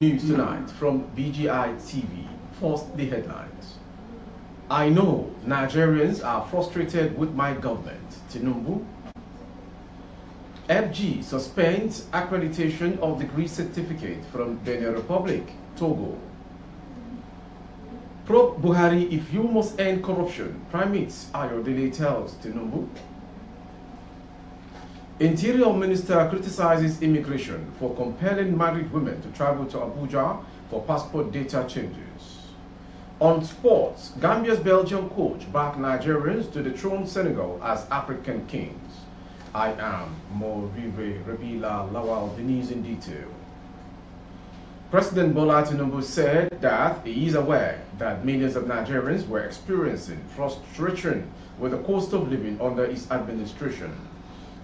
News tonight from BGI TV. First, the headlines. I know Nigerians are frustrated with my government. Tinubu. FG suspends accreditation of degree certificate from Benin Republic, Togo. Probe Buhari if you must end corruption. Primates Ayodele tells Tinubu. Interior Minister criticizes immigration for compelling married women to travel to Abuja for passport data changes. On sports, Gambia's Belgian coach backed Nigerians to dethrone Senegal as African kings. I am Morive Rabila Lawal. The news in detail. President Bola Tinubu said that he is aware that millions of Nigerians were experiencing frustration with the cost of living under his administration.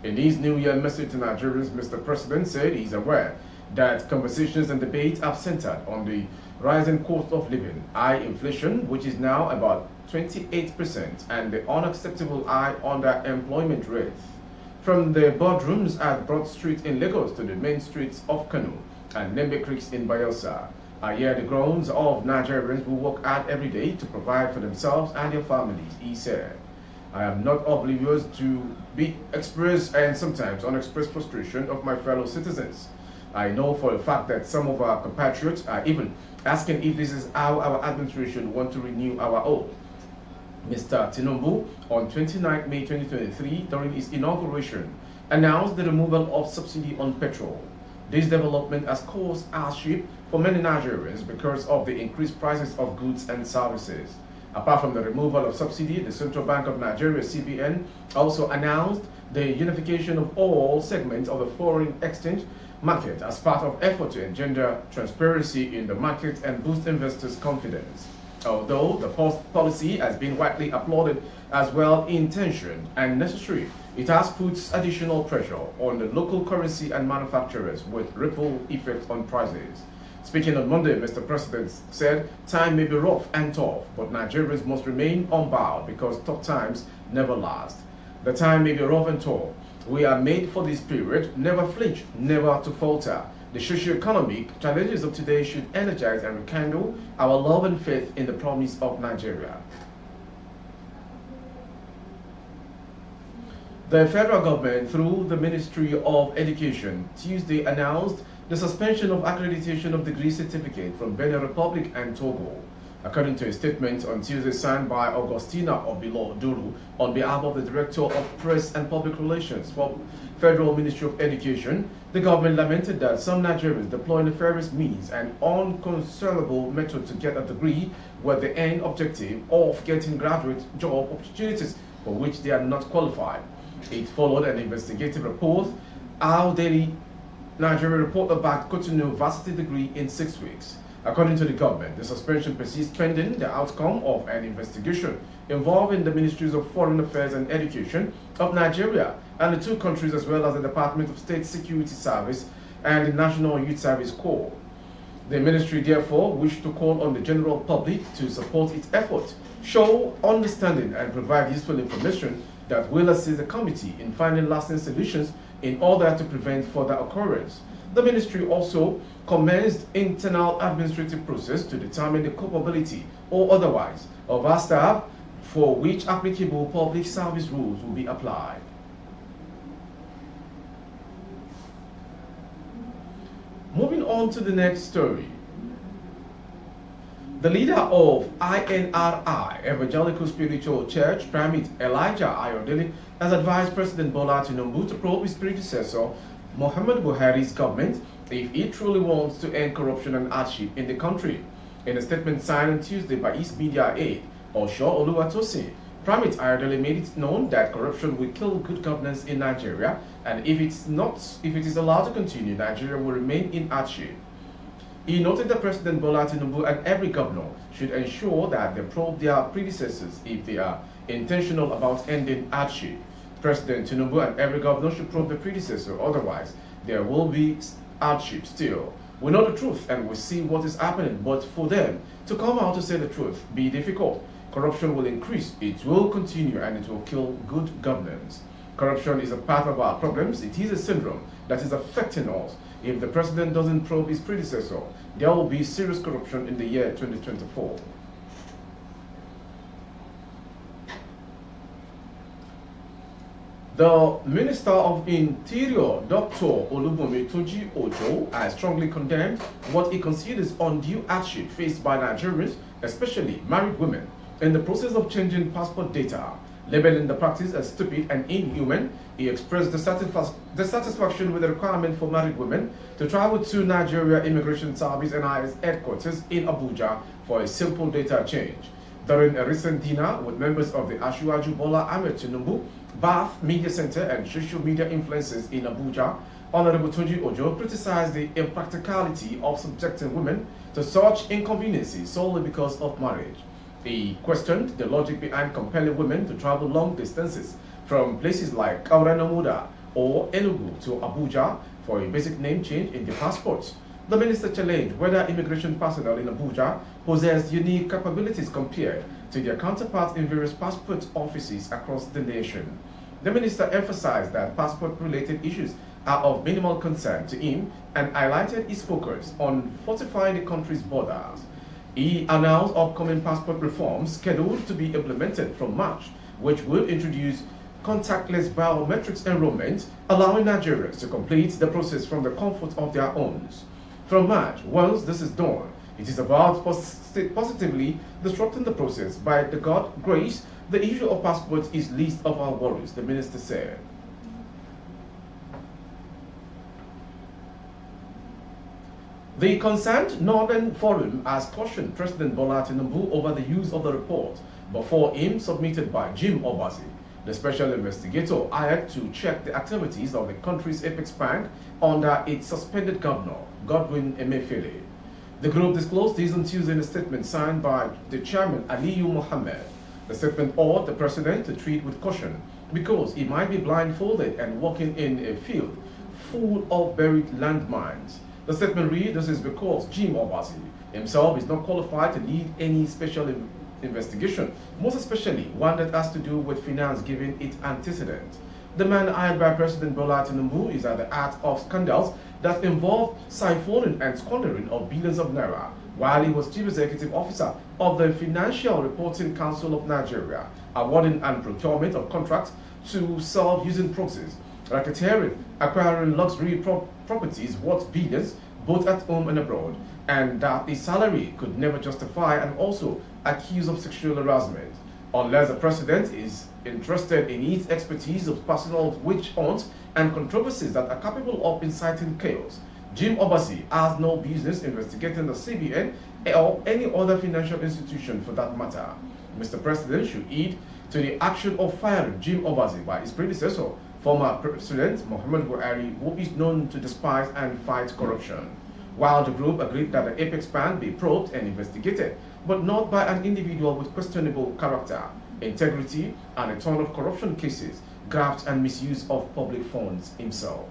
In his New Year message to Nigerians, Mr. President said he is aware that conversations and debates have centered on the rising cost of living, high inflation, which is now about 28%, and the unacceptable high underemployment rate. From the boardrooms at Broad Street in Lagos to the main streets of Kano and Nembe Creeks in Bayelsa, I hear the groans of Nigerians who work hard every day to provide for themselves and their families, he said. I am not oblivious to the expressed and sometimes unexpressed frustration of my fellow citizens. I know for a fact that some of our compatriots are even asking if this is how our administration wants to renew our oath. Mr. Tinubu, on 29 May 2023, during his inauguration, announced the removal of subsidy on petrol. This development has caused hardship for many Nigerians because of the increased prices of goods and services. Apart from the removal of subsidy, the Central Bank of Nigeria, CBN, also announced the unification of all segments of the foreign exchange market as part of effort to engender transparency in the market and boost investors' confidence. Although the policy has been widely applauded as well-intentioned and necessary, it has put additional pressure on the local currency and manufacturers with ripple effect on prices. Speaking on Monday, Mr. President said, time may be rough and tough, but Nigerians must remain unbowed because tough times never last. The time may be rough and tough. We are made for this period, never flinch, never to falter. The socio-economic challenges of today should energize and rekindle our love and faith in the promise of Nigeria. The federal government, through the Ministry of Education, Tuesday announced the suspension of accreditation of degree certificate from Benin Republic and Togo. According to a statement on Tuesday signed by Augustina Obilo Duru on behalf of the Director of Press and Public Relations for Federal Ministry of Education, the government lamented that some Nigerians deploy nefarious means and uncontrollable method to get a degree with the end objective of getting graduate job opportunities for which they are not qualified. It followed an investigative report, Our Daily Nigeria reporter backed Cotonou varsity degree in 6 weeks. According to the government, the suspension persists pending the outcome of an investigation involving the Ministries of Foreign Affairs and Education of Nigeria and the two countries, as well as the Department of State Security Service and the National Youth Service Corps. The ministry therefore wished to call on the general public to support its effort, show understanding and provide useful information that will assist the committee in finding lasting solutions in order to prevent further occurrence. The ministry also commenced internal administrative process to determine the culpability or otherwise of our staff for which applicable public service rules will be applied. Moving on to the next story. The leader of INRI, Evangelical Spiritual Church, Primate Elijah Ayodele, has advised President Bola Tinubu to probe his predecessor, Muhammad Buhari's government, if he truly wants to end corruption and hardship in the country. In a statement signed on Tuesday by his media aide, Osho Oluwatosin, Primate Ayodele made it known that corruption will kill good governance in Nigeria, and if it is allowed to continue, Nigeria will remain in hardship. He noted that President Bola Tinubu and every governor should ensure that they probe their predecessors if they are intentional about ending hardship. President Tinubu and every governor should probe the predecessor, otherwise there will be hardship still. We know the truth and we see what is happening, but for them to come out to say the truth be difficult. Corruption will increase, it will continue, and it will kill good governance. Corruption is a part of our problems. It is a syndrome that is affecting us. if the president doesn't probe his predecessor, there will be serious corruption in the year 2024. The Minister of Interior, Dr. Olubunmi Tunji Ojo, has strongly condemned what he considers undue hardship faced by Nigerians, especially married women, in the process of changing passport data. Labeling the practice as stupid and inhuman, he expressed dissatisfaction with the requirement for married women to travel to Nigeria Immigration Service NIS headquarters in Abuja for a simple data change. During a recent dinner with members of the Asiwaju Bola Ahmed Tinubu Bath Media Center and social media influencers in Abuja, Honorable Tunji Ojo criticized the impracticality of subjecting women to such inconveniences solely because of marriage. He questioned the logic behind compelling women to travel long distances from places like Kauranamuda or Enugu to Abuja for a basic name change in their passports. The minister challenged whether immigration personnel in Abuja possess unique capabilities compared to their counterparts in various passport offices across the nation. The minister emphasized that passport-related issues are of minimal concern to him and highlighted his focus on fortifying the country's borders. He announced upcoming passport reforms scheduled to be implemented from March, which will introduce contactless biometrics enrollment, allowing Nigerians to complete the process from the comfort of their homes. From March, once this is done, it is about positively disrupting the process. By the God's grace, the issue of passports is least of our worries, the minister said. The concerned Northern Forum has cautioned President Bola Tinubu over the use of the report before him submitted by Jim Obasi, the special investigator hired to check the activities of the country's apex bank under its suspended governor, Godwin Emefiele. The group disclosed this on Tuesday in a statement signed by the chairman, Aliyu Mohammed. The statement urged the president to treat with caution because he might be blindfolded and walking in a field full of buried landmines. The statement reads, this is because Jim Obasi himself is not qualified to lead any special investigation, most especially one that has to do with finance given its antecedent. The man hired by President Bola Tinubu is at the heart of scandals that involve siphoning and squandering of billions of naira while he was chief executive officer of the Financial Reporting Council of Nigeria, awarding and procurement of contracts to self-using proxies, racketeering, acquiring luxury properties worth billions, both at home and abroad, and that his salary could never justify, and also accused of sexual harassment. Unless the president is interested in his expertise of personal witch hunts and controversies that are capable of inciting chaos, Jim Obasi has no business investigating the CBN or any other financial institution for that matter. Mr. President should heed to the action of firing Jim Obasi by his predecessor, former President Muhammad Buhari, who is known to despise and fight corruption. While the group agreed that the apex ban be probed and investigated, but not by an individual with questionable character, integrity, and a ton of corruption cases, graft and misuse of public funds himself.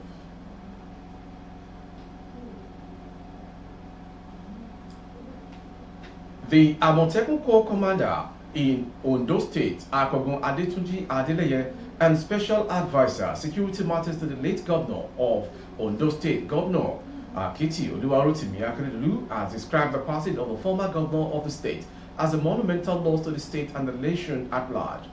The Amotekun Corps Commander in Ondo State, Akogun Adetunji Adeleye, and Special Advisor, Security Matters to the late Governor of Ondo State, Governor Kiti Oluwarotimi Akeredolu, has described the passing of the former governor of the state as a monumental loss to the state and the nation at large.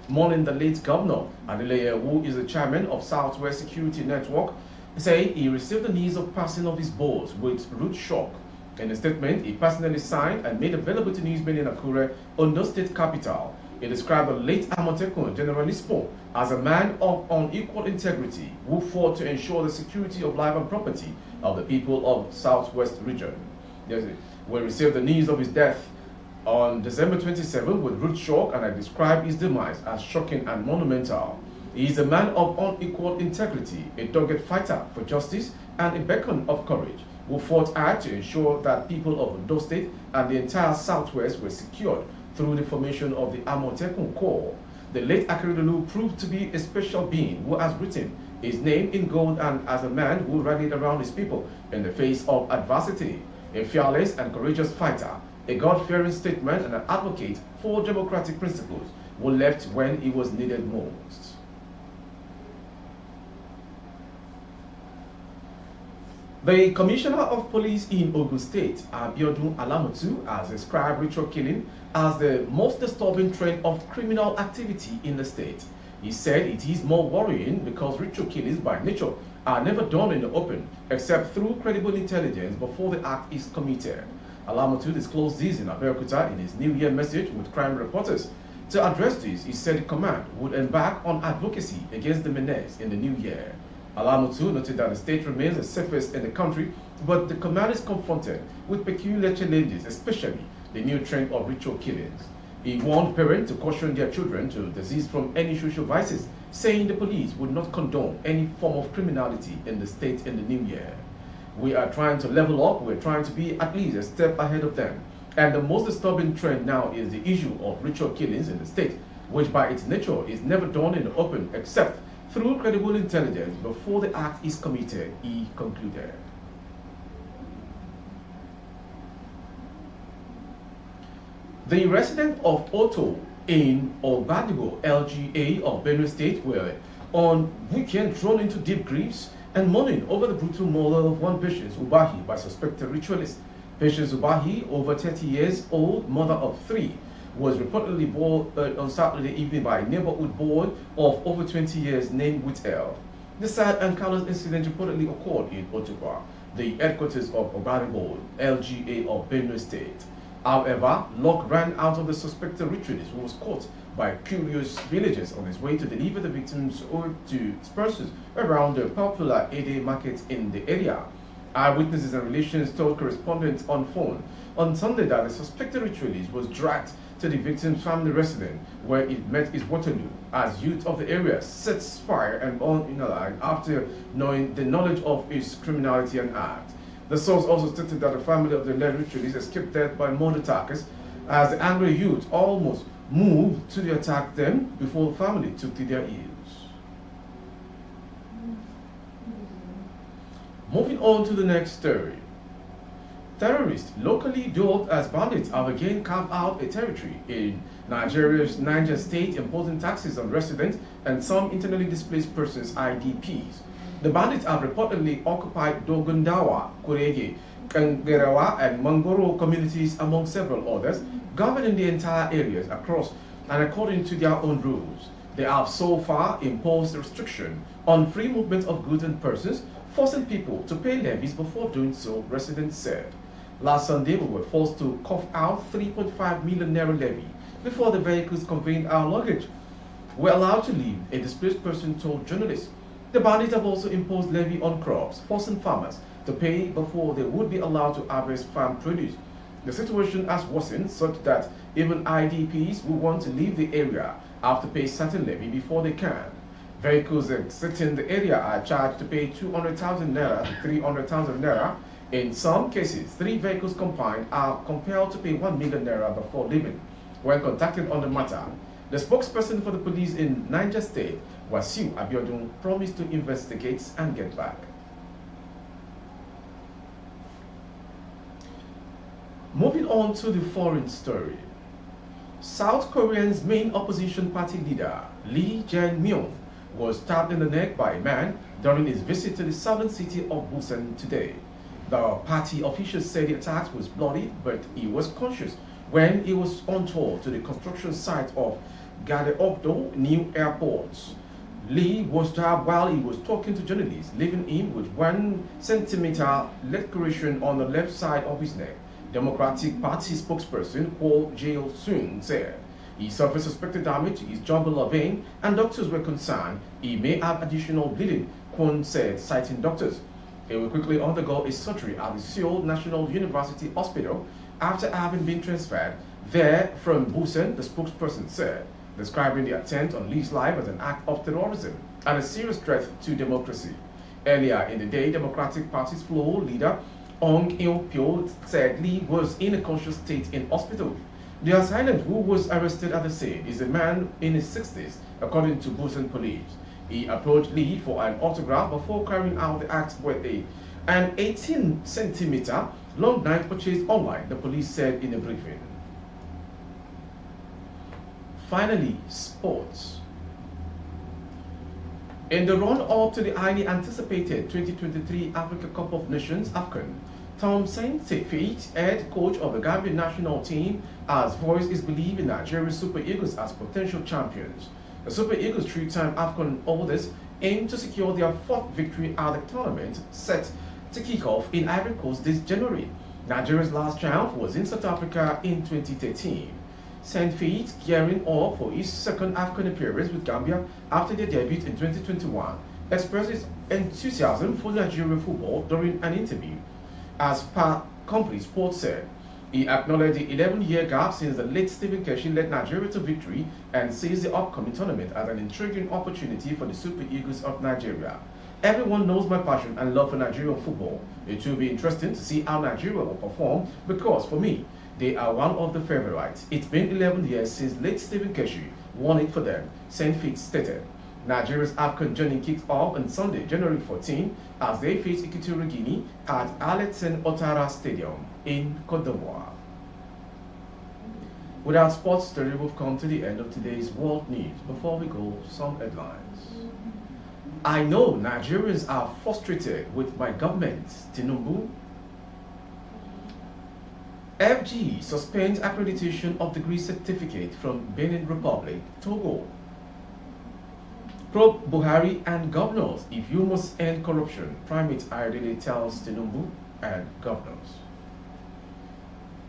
Mourning the late Governor Adeleye, who is the chairman of Southwest Security Network, said he received the news of passing of his boss with rude shock. In a statement he personally signed and made available to newsmen in Akure, Ondo State capital, he described the late Amotekun Generalispo as a man of unequal integrity who fought to ensure the security of life and property of the people of Southwest region. We received the news of his death on December 27 with rude shock, and I describe his demise as shocking and monumental. He is a man of unequal integrity, a dogged fighter for justice, and a beacon of courage, who fought hard to ensure that people of Ondo State and the entire Southwest were secured through the formation of the Amotekun Corps. The late Akeredolu proved to be a special being who has written his name in gold, and as a man who rallied around his people in the face of adversity, a fearless and courageous fighter, a God-fearing statesman, and an advocate for democratic principles, who left when he was needed most. The Commissioner of Police in Ogun State, Abiodun Alamutu, has described ritual killing as the most disturbing trend of criminal activity in the state. He said it is more worrying because ritual killings by nature are never done in the open except through credible intelligence before the act is committed. Alamutu disclosed this in Abeokuta in his New Year message with crime reporters. To address this, he said the command would embark on advocacy against the menace in the new year. Alamutu noted that the state remains the safest in the country, but the command is confronted with peculiar challenges, especially the new trend of ritual killings. He warned parents to caution their children to desist from any social vices, saying the police would not condone any form of criminality in the state in the new year. We are trying to level up, we're trying to be at least a step ahead of them. And the most disturbing trend now is the issue of ritual killings in the state, which by its nature is never done in the open except through credible intelligence before the act is committed, he concluded. The residents of Oto in Obadibo, LGA of Benue State were on weekend thrown into deep griefs and mourning over the brutal murder of one Patience Ubahi by suspected ritualists. Patience Ubahi, over 30 years old, mother of 3, was reportedly born on Saturday evening by a neighborhood boy of over 20 years named Whittle. The sad and callous incident reportedly occurred in Otuba, the headquarters of Obadibo, LGA of Benue State. However, luck ran out of the suspected ritualist who was caught by curious villagers on his way to deliver the victims to persons around the popular Ede market in the area. Eyewitnesses and relations told correspondents on phone on Sunday that the suspected ritualist was dragged to the victim's family residence where it met his Waterloo as youth of the area sets fire and burned in a line after knowing the knowledge of his criminality and act. The source also stated that the family of the alleged ritualist escaped death by murder attackers as the angry youth almost moved to attack them before the family took to their heels. Moving on to the next story. Terrorists locally dubbed as bandits have again carved out a territory in Nigeria's Niger State, imposing taxes on residents and some internally displaced persons, IDPs. The bandits have reportedly occupied Dogondawa, Kurege, Kangerawa, and Mangoro communities, among several others, governing the entire areas across and according to their own rules. They have so far imposed restriction on free movement of goods and persons, forcing people to pay levies before doing so, residents said. Last Sunday, we were forced to cough out 3.5 million naira levy before the vehicles conveying our luggage were allowed to leave, a displaced person told journalists. The bandits have also imposed levy on crops, forcing farmers to pay before they would be allowed to harvest farm produce. The situation has worsened such that even IDPs who want to leave the area have to pay certain levy before they can. Vehicles exiting the area are charged to pay 200,000 naira to 300,000 naira. In some cases, 3 vehicles combined are compelled to pay 1 million naira before leaving. When contacted on the matter, the spokesperson for the police in Niger State, Wasiu Abiodun, promised to investigate and get back. Moving on to the foreign story. South Korea's main opposition party leader, Lee Jae-myung, was stabbed in the neck by a man during his visit to the southern city of Busan today. The party officials said the attack was bloody, but he was conscious when he was on tour to the construction site of Gadeokdo New Airport. Lee was stabbed while he was talking to journalists, leaving him with 1 centimeter laceration on the left side of his neck. Democratic Party spokesperson Kwon Jae-sung said he suffered suspected damage to his jugular vein and doctors were concerned he may have additional bleeding, Kwon said, citing doctors. He will quickly undergo a surgery at the Seoul National University Hospital after having been transferred there from Busan, the spokesperson said, describing the attempt on Lee's life as an act of terrorism and a serious threat to democracy. Earlier in the day, Democratic Party's floor leader Ong Il-pyo said Lee was in a conscious state in hospital. The assailant who was arrested at the scene is a man in his 60s, according to Busan police. He approached Lee for an autograph before carrying out the act with an 18-centimeter long knife purchased online, the police said in a briefing. Finally, sports. In the run-up to the highly anticipated 2023 Africa Cup of Nations AFCON, Tom Saintfiet, head coach of the Gambian national team, has voiced his belief in Nigeria's Super Eagles as potential champions. The Super Eagles, three-time AFCON holders, aim to secure their fourth victory at the tournament set to kick off in Ivory Coast this January. Nigeria's last triumph was in South Africa in 2013. Saintfiet, gearing up for his second AFCON appearance with Gambia after their debut in 2021, expressed his enthusiasm for Nigerian football during an interview. As per Company Sports said, he acknowledged the 11-year gap since the late Stephen Keshi led Nigeria to victory and sees the upcoming tournament as an intriguing opportunity for the Super Eagles of Nigeria. Everyone knows my passion and love for Nigerian football. It will be interesting to see how Nigeria will perform because, for me, they are one of the favorites. It's been 11 years since late Stephen Keshi won it for them, Saintfiet stated. Nigeria's AFCON journey kicks off on Sunday, January 14, as they face Equatorial Guinea at Alassane Ouattara Stadium in Côte d'Ivoire. With our sports story, we've come to the end of today's world news. Before we go, some headlines. I know Nigerians are frustrated with my government, Tinubu. FG suspends accreditation of degree certificate from Benin Republic, Togo. Probe Buhari and governors, if you must end corruption, Primate Ayodele tells Tinubu and governors.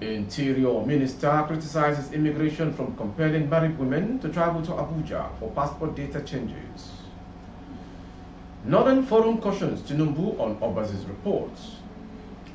Interior Minister criticizes immigration from compelling married women to travel to Abuja for passport data changes. Northern Forum cautions Tinubu on Obazi's reports.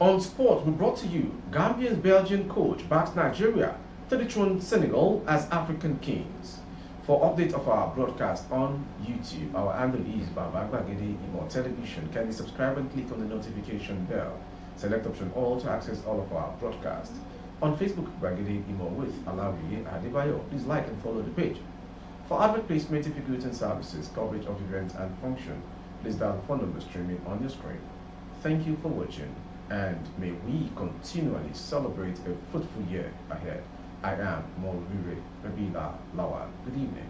On sport, we brought to you Gambia's Belgian coach backs Nigeria to dethrone Senegal as African kings. For update of our broadcast on YouTube, our handle is Babagbagede Imo Television. Kindly subscribe and click on the notification bell. Select option all to access all of our broadcasts. On Facebook, Bagede Imo with Alawiye Adebayo. Please like and follow the page. For advert placement, if goods and services, coverage of events and function, please dial the phone number streaming on your screen. Thank you for watching, and may we continually celebrate a fruitful year ahead. I am Molvire Rabila Lawal. Good evening.